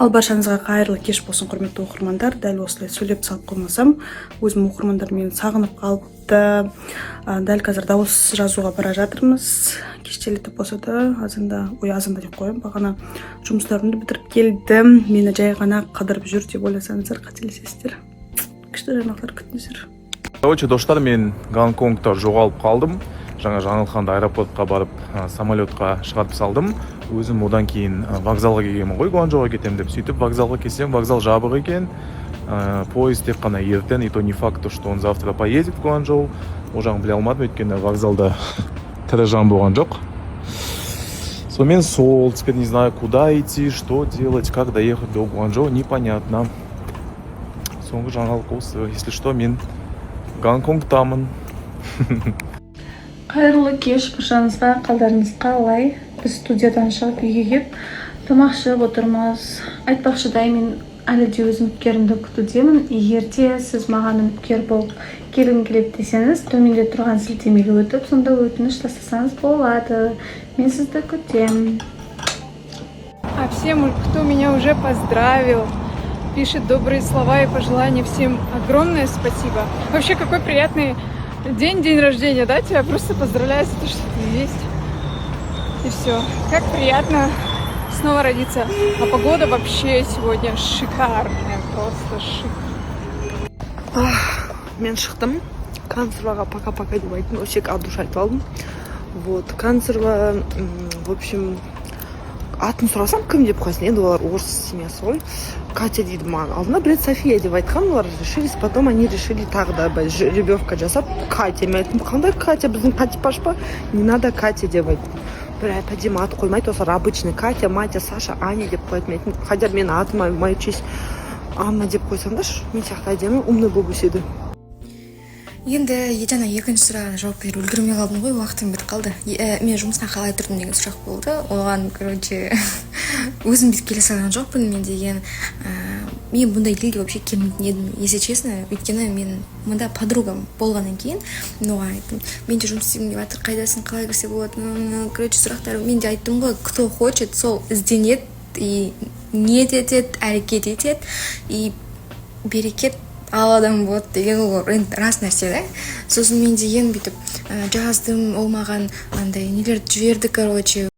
Ал баршаңызға қайырлы кеш болсын, құрметті оқырмандар. Дәл осылай сөйлеп салып қоймасам, өзім оқырмандар мені сағынып қалыпты. Дәл қазір дауыс жазуға бара жатырмыз. Кештелетіп болса да, азанда деп қоям. Бағана жұмыстарымды бітіріп келдім. Мені жай ғана қыдырып жүр деп ойласаңыздар, қателесесіздер. Күшті жаңалықтар күтіңіздер. Короче, достар, мен Гонконгта жоғалып қалдым. Жаңылханды аэропортқа барып, самолетқа шығарып салдым. Өзім одан кейін вокзалға келгенмін ғой, Гуанчжоуға кетем деп. Сөйтіп вокзалға келсем, вокзал жабық екен. Поезд тек қана ертең, и то не факт, что он завтра поедет в Гуанчжоу. Ол жағын біле алмадым, өйткені вокзалда тірі жан болған жоқ. Сонымен сол, теперь не знаю, куда идти, что делать, как доехать до Гуанчжоу, непонятно. Соңғы жаңалық осы, если что, мен Гонконгтамын. Қайырлы кеш баршаңызға, қалдарыңыз қалай? Біз студиядан шығып үйге келіп тамақ ішіп отырмыз. Айтпақшы да, мен әлі де өз үміткерімді күтудемін. Егер де сіз маған үміткер болып келгім келеді десеңіз, төменде тұрған сілтемеге өтіп, сонда өтініш тастасаңыз болады. Мен сізді күтемін. А всем, кто меня уже поздравил, пишет добрые слова и пожелания, всем огромное спасибо. Вообще, какой приятный день рождения, да? Тебя просто поздравляю за то, что ты есть. И все. Как приятно снова родиться. А погода вообще сегодня шикарная, просто шик. Мен шықтым. Консерваға пока-пока деп айттым. Вообще от души айтып алдым. Вот, консерва, в общем, атын сұрасам, кім деп қойсын. Енді олар орыс семьясы ғой. Катя дейді маған. Алдына білет София деп айтқан, олар решились, потом они решили тағы да жеребьевка жасап Катя. Мен айттым, қандай Катя, біздің типаж па? Не надо Катя деп айттым. Бір әдемі ат қоймайды, осылар обычный Катя, Матя, Саша, Аня деп қояды. Мен айттым, хотя мен атыма, мою честь Анна деп қойсаңдаршы, мен сияқты әдемі, умный болып өседі. Енді жаңа екінші сұрағына жауап беріп үлгермей қалдым ғой, уақытым бітіп қалды. Мен жұмысына қалай тұрдым деген сұрақ болды. Оған, короче, өзім бүйтіп келе салған жоқпын. Мен деген, мен бұндай елге вообще келмейтін едім, если честно. Өйткені мен мұнда подругам болғаннан кейін, оған айттым, мен де жұмыс істеймін деп жатыр, қайдасың, қалай кірсе болады. Короче, сұрақтар, мен де айттым ғой, кто хочет, сол ізденеді, и ниет етеді, әрекет етеді, и берекет алладан болады деген ол рас нәрсе да. Сосын мен деген бүйтіп жаздым, ол маған андай нелерді жіберді, короче.